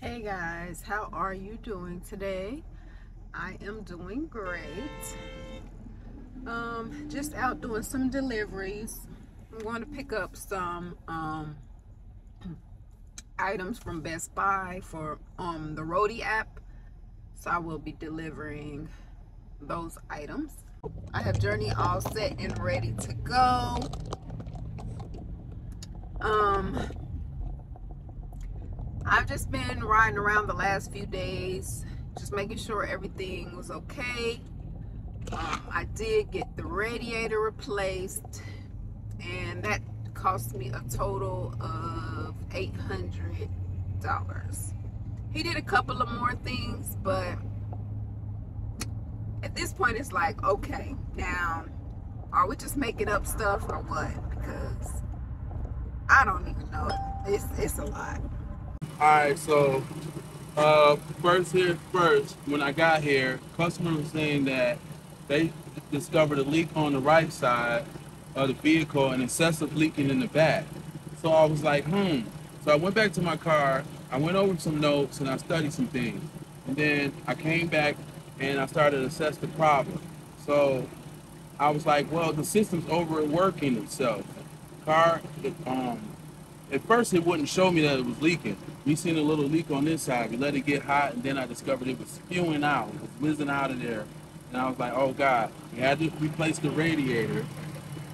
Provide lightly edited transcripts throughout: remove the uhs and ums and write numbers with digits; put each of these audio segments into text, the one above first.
Hey guys, how are you doing today? I am doing great. Just out doing some deliveries. I'm going to pick up some items from Best Buy for the Roadie app. So I will be delivering those items. I have Journey all set and ready to go. Um, I've just been riding around the last few days, just making sure everything was okay. I did get the radiator replaced, and that cost me a total of $800. He did a couple of more things, but at this point it's like, okay, now are we just making up stuff or what? Because I don't even know. It's a lot. Alright, so first here first, when I got here, customer was saying that they discovered a leak on the right side of the vehicle and excessive leaking in the back. So I was like, So I went back to my car, I went over some notes and I studied some things. And then I came back and I started to assess the problem. So I was like, well, the system's overworking itself. Car, at first, it wouldn't show me that it was leaking. We seen a little leak on this side. We let it get hot, and then I discovered it was spewing out. It was whizzing out of there. And I was like, oh, God. We had to replace the radiator,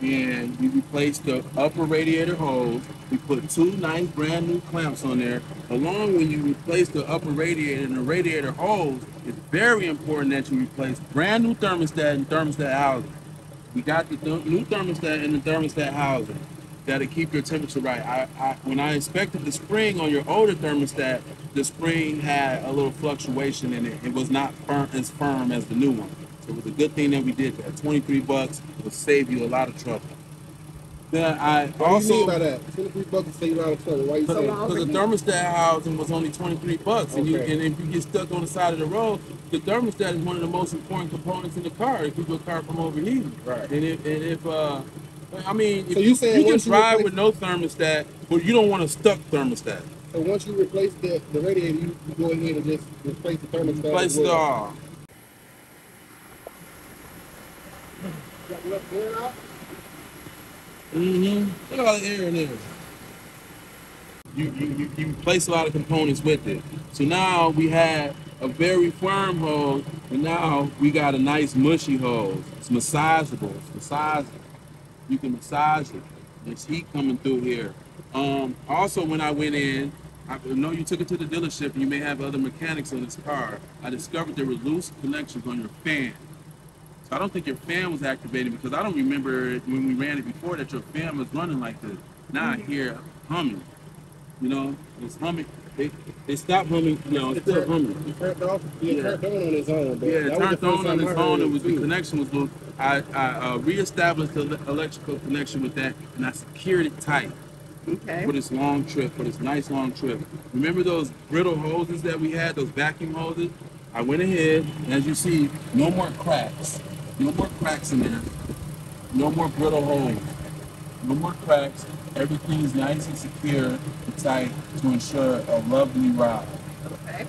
and we replaced the upper radiator hose. We put two nice brand new clamps on there. Along when you replace the upper radiator and the radiator hose, it's very important that you replace brand new thermostat and thermostat housing. We got the new thermostat and the thermostat housing that'll keep your temperature right. When I inspected the spring on your older thermostat, the spring had a little fluctuation in it. It was not as firm as the new one. So it was a good thing that we did that. $23 will save you a lot of trouble. Then I What do you mean by that? 23 bucks to save you out of trouble. Why you saying? because the thermostat housing was only $23, and Okay. and if you get stuck on the side of the road, the thermostat is one of the most important components in the car to keep your car from overheating. Right. And if I mean, if So you saying you can once you drive replace- with no thermostat, but you don't want a stuck thermostat. So once you replace the radiator, you go ahead and just replace the thermostat. Replace it all. Got enough air out? Look at all the air in there. You replace a lot of components with it. So now we had a very firm hose, and now we got a nice mushy hose. It's massagable. It's massagable. You can massage it. There's heat coming through here. Also, when I went in, I know you took it to the dealership, and you may have other mechanics on this car. I discovered there were loose connections on your fan. So I don't think your fan was activated because I don't remember when we ran it before that your fan was running like this. Now I hear humming. You know, it's humming. It stopped humming. You know, it's still humming. It turned off. It turned on its own. But Yeah, that it was the turned first on time I its heard own. It was the too. connection was loose. I reestablished the electrical connection with that, and I secured it tight Okay. for this long trip, for this nice long trip. Remember those brittle hoses that we had, those vacuum hoses? I went ahead, and as you see, no more cracks. No more cracks in there. No more brittle holes. No more cracks. Everything's nice and secure and tight to ensure a lovely ride. Okay.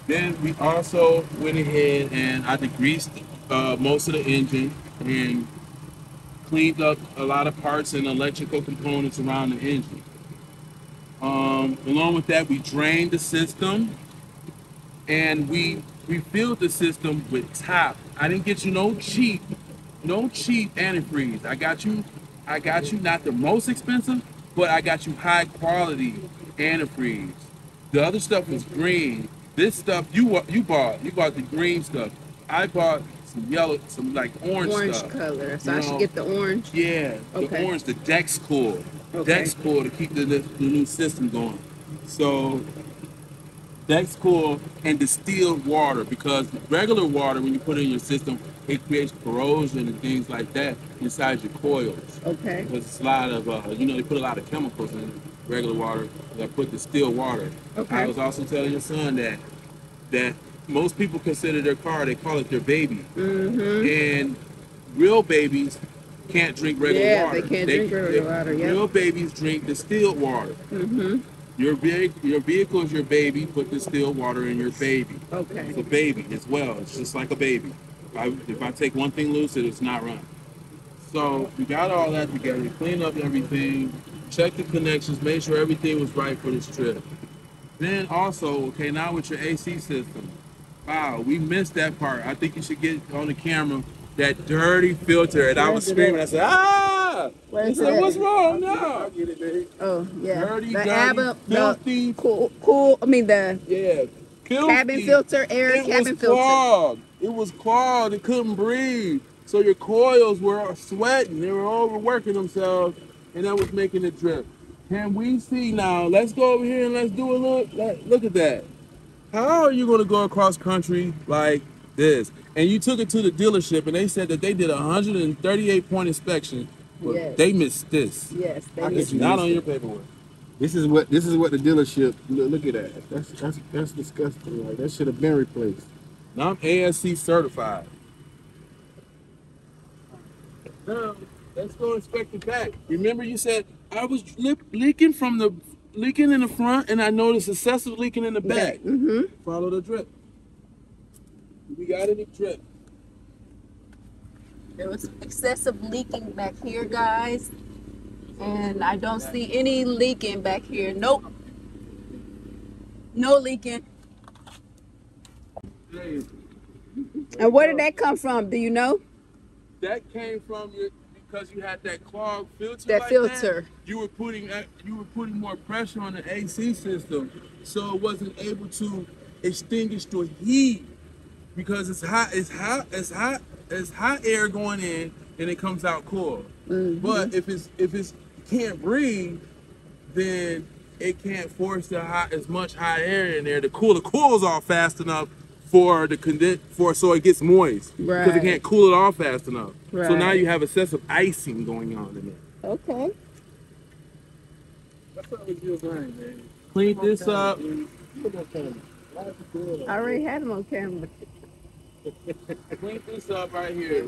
Then we also went ahead and I degreased most of the engine and cleaned up a lot of parts and electrical components around the engine. Along with that, we drained the system and we refilled the system with top. I didn't get you no cheap antifreeze. I got you not the most expensive, but I got you high quality antifreeze. The other stuff was green. This stuff you bought the green stuff. I bought some yellow, some like orange stuff. Color. So You I should know, get the orange. Yeah, the Okay. orange, the Dex Cool. Okay. Dex Cool to keep the new system going. So that's cool, and distilled water, because regular water, when you put it in your system, it creates corrosion and things like that inside your coils. Okay. Because it's a lot of, they put a lot of chemicals in regular water. They put distilled water. Okay. I was also telling your son that most people consider their car, they call it their baby. And real babies can't drink regular water. They can't drink regular water. Yeah. Real babies drink distilled water. Your vehicle is your baby. Put the still water in your baby. Okay. It's a baby as well. It's just like a baby. If I take one thing loose, it's not running. So we got all that together. Clean up everything. Check the connections. Make sure everything was right for this trip. Then also, okay, now with your AC system. Wow, we missed that part. I think you should get on the camera that dirty filter. And I was screaming. I said, ah! They said, what's wrong now? Oh, yeah. Dirty, filthy. Yeah. Cabin filter, cabin filter. Clogged. It was clogged. It couldn't breathe. So your coils were sweating. They were overworking themselves, and that was making it drip. Can we see now? Let's go over here and let's do a look. Look at that. How are you going to go across country like this? And you took it to the dealership, and they said that they did a 138-point inspection. But yes. They missed this. Yes, they missed it. Not on your paperwork. This is what the dealership look at that. That's disgusting. Like that should have been replaced. Now I'm ASC certified. Now let's go inspect the back. Remember you said I was leaking in the front, and I noticed excessive leaking in the back. Mm-hmm. Follow the drip. We got any drip? There was excessive leaking back here, guys. And I don't see any leaking back here. Nope. No leaking. Hey. And where did that come from? Do you know? That came from because you had that clogged filter. That filter. You were putting more pressure on the AC system, so it wasn't able to extinguish the heat because it's hot air going in and it comes out cool. Mm-hmm. But if it's can't breathe, then it can't force as much hot air in there to cool the coils off fast enough for so it gets moist. Right. Because it can't cool it off fast enough. Right. So now you have excessive icing going on in there. Okay. That's what we do, man. Clean this up. I already had them on camera. Clean this up right here.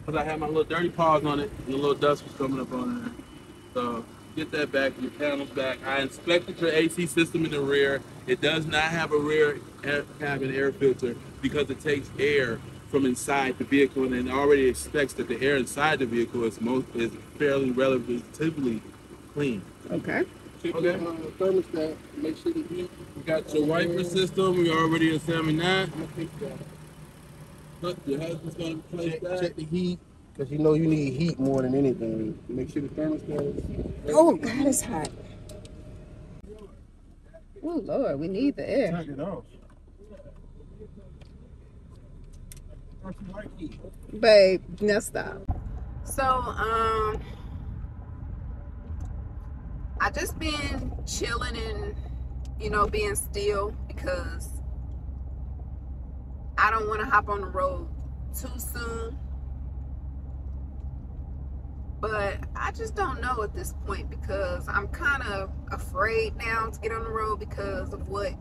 Because I had my little dirty paws on it, and the little dust was coming up on there. So get that back, your panels back. I inspected your AC system in the rear. It does not have a rear cabin air filter because it takes air from inside the vehicle, and it already expects that the air inside the vehicle is fairly relatively clean. Okay. Check the thermostat. Make sure the heat. We got your wiper system. We already examined that. Look, your husband's gonna replace that. Check the heat, because you know you need heat more than anything. Make sure the thermostat is. Oh God, it's hot. Oh Lord, we need the air. Turn it off. Babe, now stop. So, I just been chilling and, being still because I don't want to hop on the road too soon. But I just don't know at this point because I'm kind of afraid now to get on the road because of what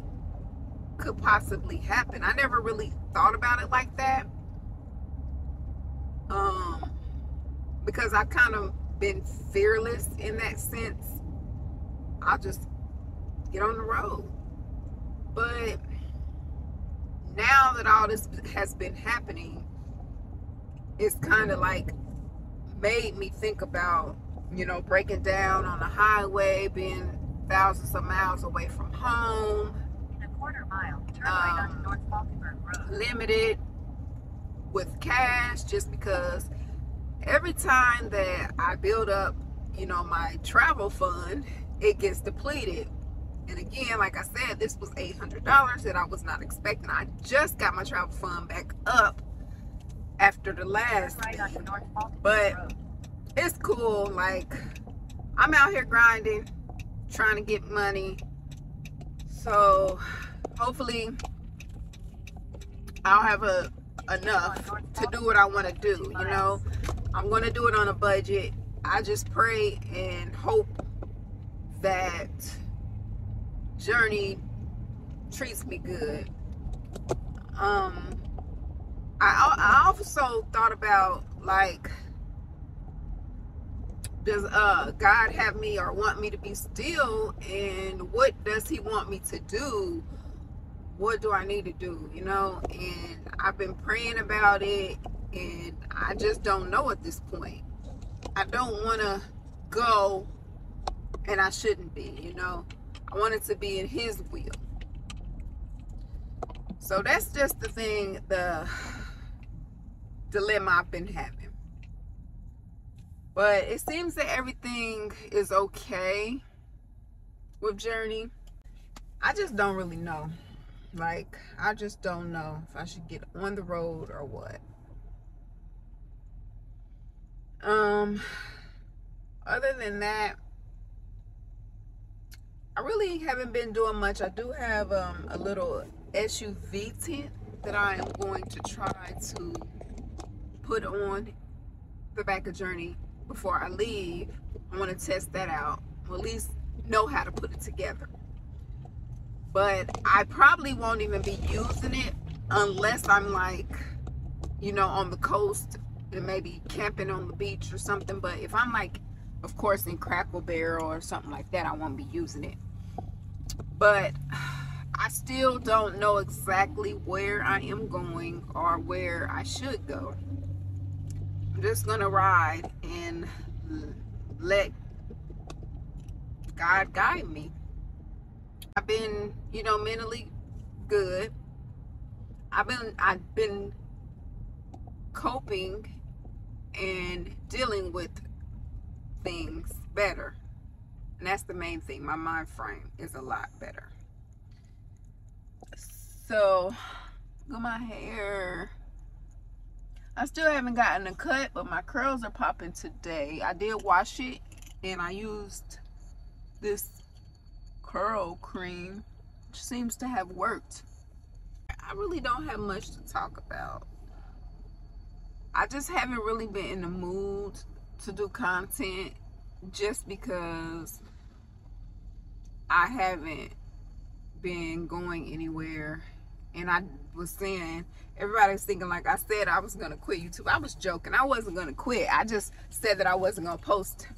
could possibly happen. I never really thought about it like that. Because I've kind of been fearless in that sense. I'll just get on the road. But now that all this has been happening, it's kind of like made me think about, breaking down on the highway, being thousands of miles away from home. In a quarter mile, turn right on North Falkenberg Road. Limited with cash, just because every time that I build up, my travel fund, it gets depleted. And again, like I said, this was $800 that I was not expecting. I just got my travel fund back up after the last thing. But it's cool. Like, I'm out here grinding, trying to get money. So hopefully I'll have enough to do what I want to do. I'm going to do it on a budget. I just pray and hope that journey treats me good. I also thought about, like, does God have me or want me to be still, and what does he want me to do? What do I need to do, you know? And I've been praying about it, and I just don't know at this point. I don't want to go, and I shouldn't be, you know? I want it to be in his will. So that's just the thing, the dilemma I've been having. But it seems that everything is okay with Journey. I just don't really know. Like, I just don't know if I should get on the road or what. Other than that, I really haven't been doing much. I do have a little SUV tent that I am going to try to put on the back of Journey before I leave. I want to test that out, or at least know how to put it together. But I probably won't even be using it unless I'm like, you know, on the coast and maybe camping on the beach or something. But if I'm like, of course, in Crackle Barrel or something like that, I won't be using it. But I still don't know exactly where I am going or where I should go. I'm just gonna ride and let God guide me. I've been, you know, mentally good. I've been coping and dealing with things better. And that's the main thing. My mind frame is a lot better. So, look at my hair. I still haven't gotten a cut, but my curls are popping today. I did wash it, and I used this curl cream, which seems to have worked. I really don't have much to talk about. I just haven't really been in the mood to do content just because I haven't been going anywhere. And I was saying, everybody's thinking like I said I was gonna quit YouTube. I was joking. I wasn't gonna quit. I just said that I wasn't gonna post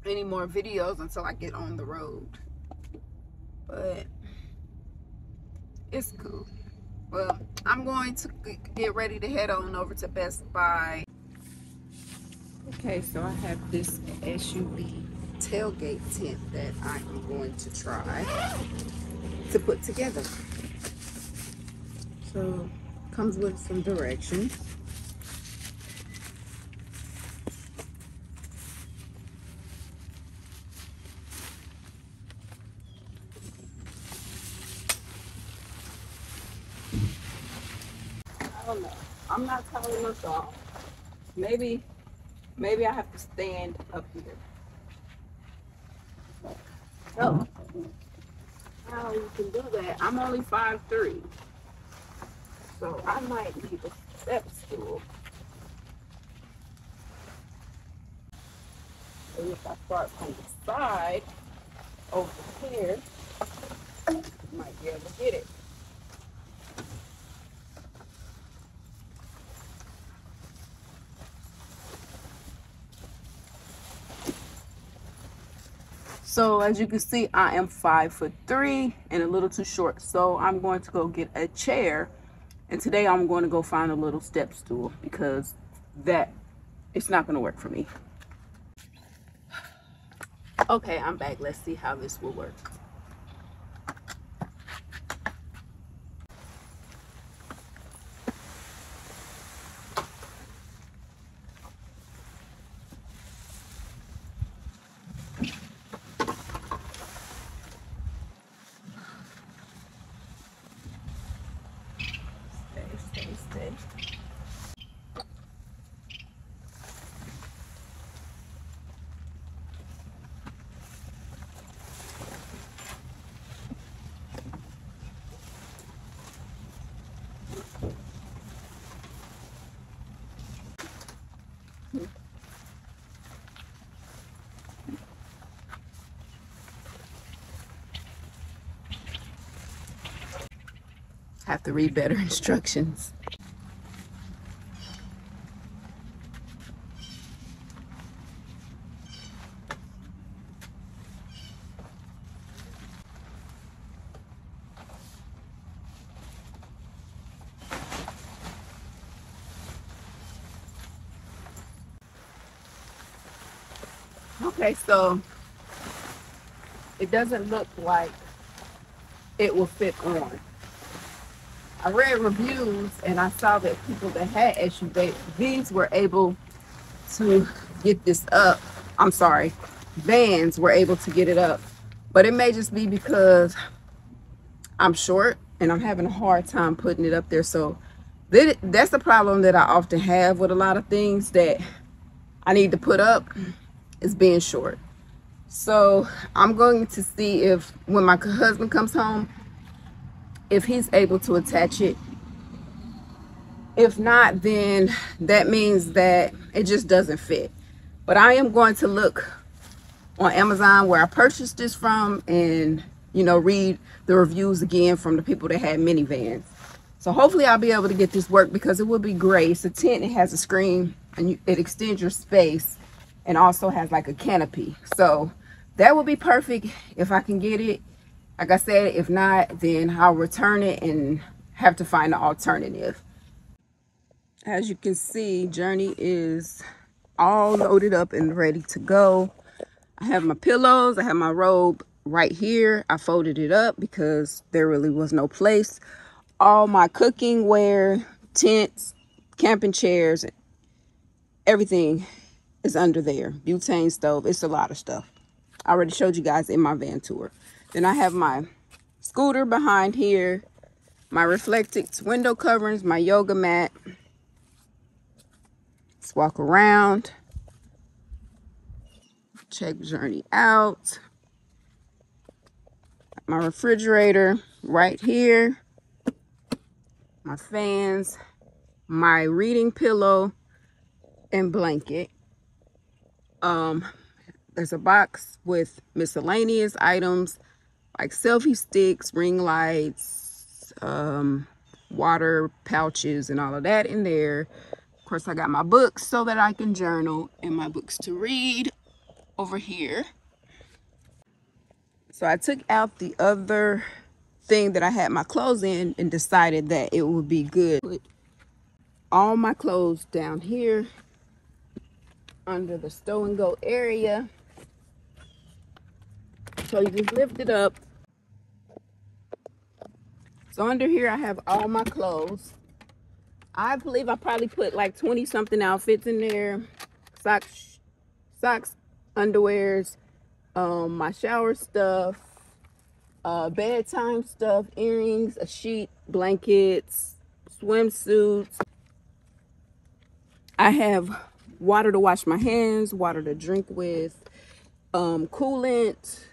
any more videos until I get on the road. But it's cool. Well, I'm going to get ready to head on over to Best Buy. Okay, so I have this SUV tailgate tent that I am going to try to put together. So, comes with some directions. I don't know. I'm not tall enough, y'all. Maybe I have to stand up here. So, how you can do that? I'm only 5'3", so I might need a step stool. And if I start from the side over here, I might be able to get it. So as you can see, I am 5'3" and a little too short. So I'm going to go get a chair. And today I'm going to go find a little step stool because it's not going to work for me. Okay, I'm back. Let's see how this will work. Stay. Have to read better instructions. Okay, so it doesn't look like it will fit on. I read reviews and I saw that people that had SUVs were able to get this up. I'm sorry, vans were able to get it up. But it may just be because I'm short and I'm having a hard time putting it up there. So that's the problem that I often have with a lot of things that I need to put up, is being short. So I'm going to see if when my husband comes home, if he's able to attach it. If not, then that means that it just doesn't fit. But I am going to look on Amazon where I purchased this from and, you know, read the reviews again from the people that had minivans. So hopefully I'll be able to get this work, because it would be great. It's a tent, it has a screen, and it extends your space, and also has like a canopy. So that would be perfect if I can get it. Like I said, if not, then I'll return it and have to find an alternative. As you can see, Journey is all loaded up and ready to go. I have my pillows, I have my robe right here. I folded it up because there really was no place. All my cooking ware, tents, camping chairs, everything is under there. Butane stove, it's a lot of stuff. I already showed you guys in my van tour. Then I have my scooter behind here, my Reflectix window coverings, my yoga mat. Let's walk around. Check Journey out. My refrigerator right here. My fans, my reading pillow and blanket. There's a box with miscellaneous items like selfie sticks, ring lights, water pouches, and all of that in there. Of course, I got my books so that I can journal, and my books to read over here. So I took out the other thing that I had my clothes in and decided that it would be good. Put all my clothes down here under the stow and go area. So you just lift it up. So under here I have all my clothes. I believe I probably put like 20 something outfits in there. Socks, underwears, my shower stuff, bedtime stuff, earrings, a sheet, blankets, swimsuits. I have water to wash my hands, water to drink with, coolant,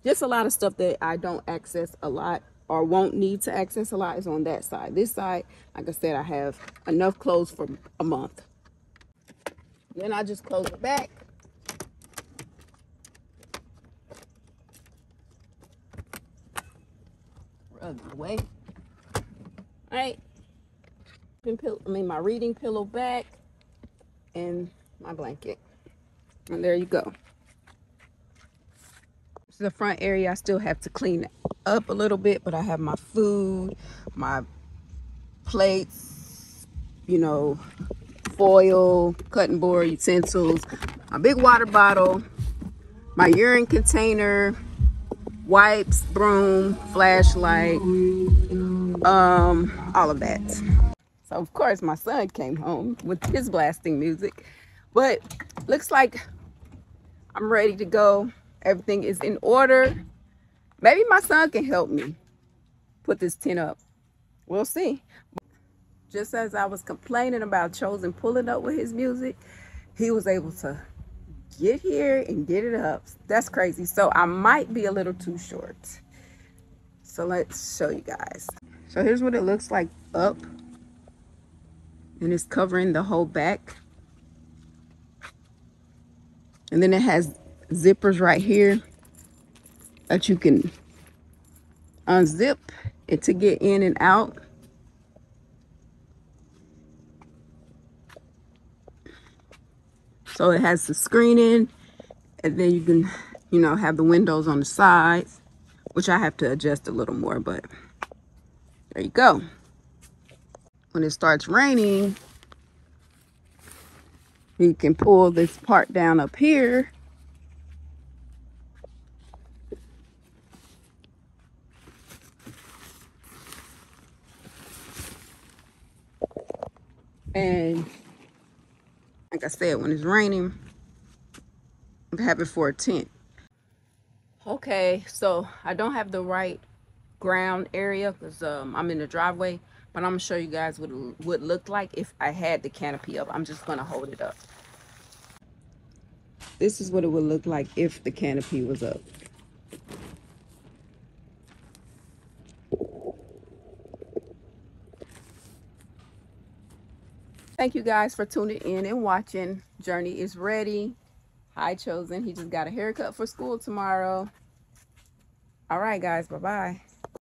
just a lot of stuff that I don't access a lot or won't need to access a lot is on that side. This side, like I said, I have enough clothes for a month. Then I just close it back. Rug it away. All right. My reading pillow back and my blanket. And there you go. This is the front area. I still have to clean up a little bit, but I have my food, my plates, you know, foil, cutting board, utensils, my big water bottle, my urine container, wipes, broom, flashlight, all of that. So of course my son came home with his blasting music, but looks like I'm ready to go. Everything is in order. Maybe my son can help me put this tent up. We'll see. Just as I was complaining about Chosen pulling up with his music, he was able to get here and get it up. That's crazy. So I might be a little too short. So let's show you guys. So here's what it looks like up. And it's covering the whole back. And then it has zippers right here that you can unzip it to get in and out. So it has the screening, and then you can, you know, have the windows on the sides, which I have to adjust a little more, but there you go. When it starts raining, You can pull this part down up here. And like I said, when it's raining, I'm happy for a tent. Okay, so I don't have the right ground area because I'm in the driveway, but I'm gonna show you guys what it would look like if I had the canopy up. I'm just gonna hold it up. This is what it would look like if the canopy was up. Thank you guys for tuning in and watching. Journey is ready. Hi, Chosen. He just got a haircut for school tomorrow. All right, guys. Bye-bye.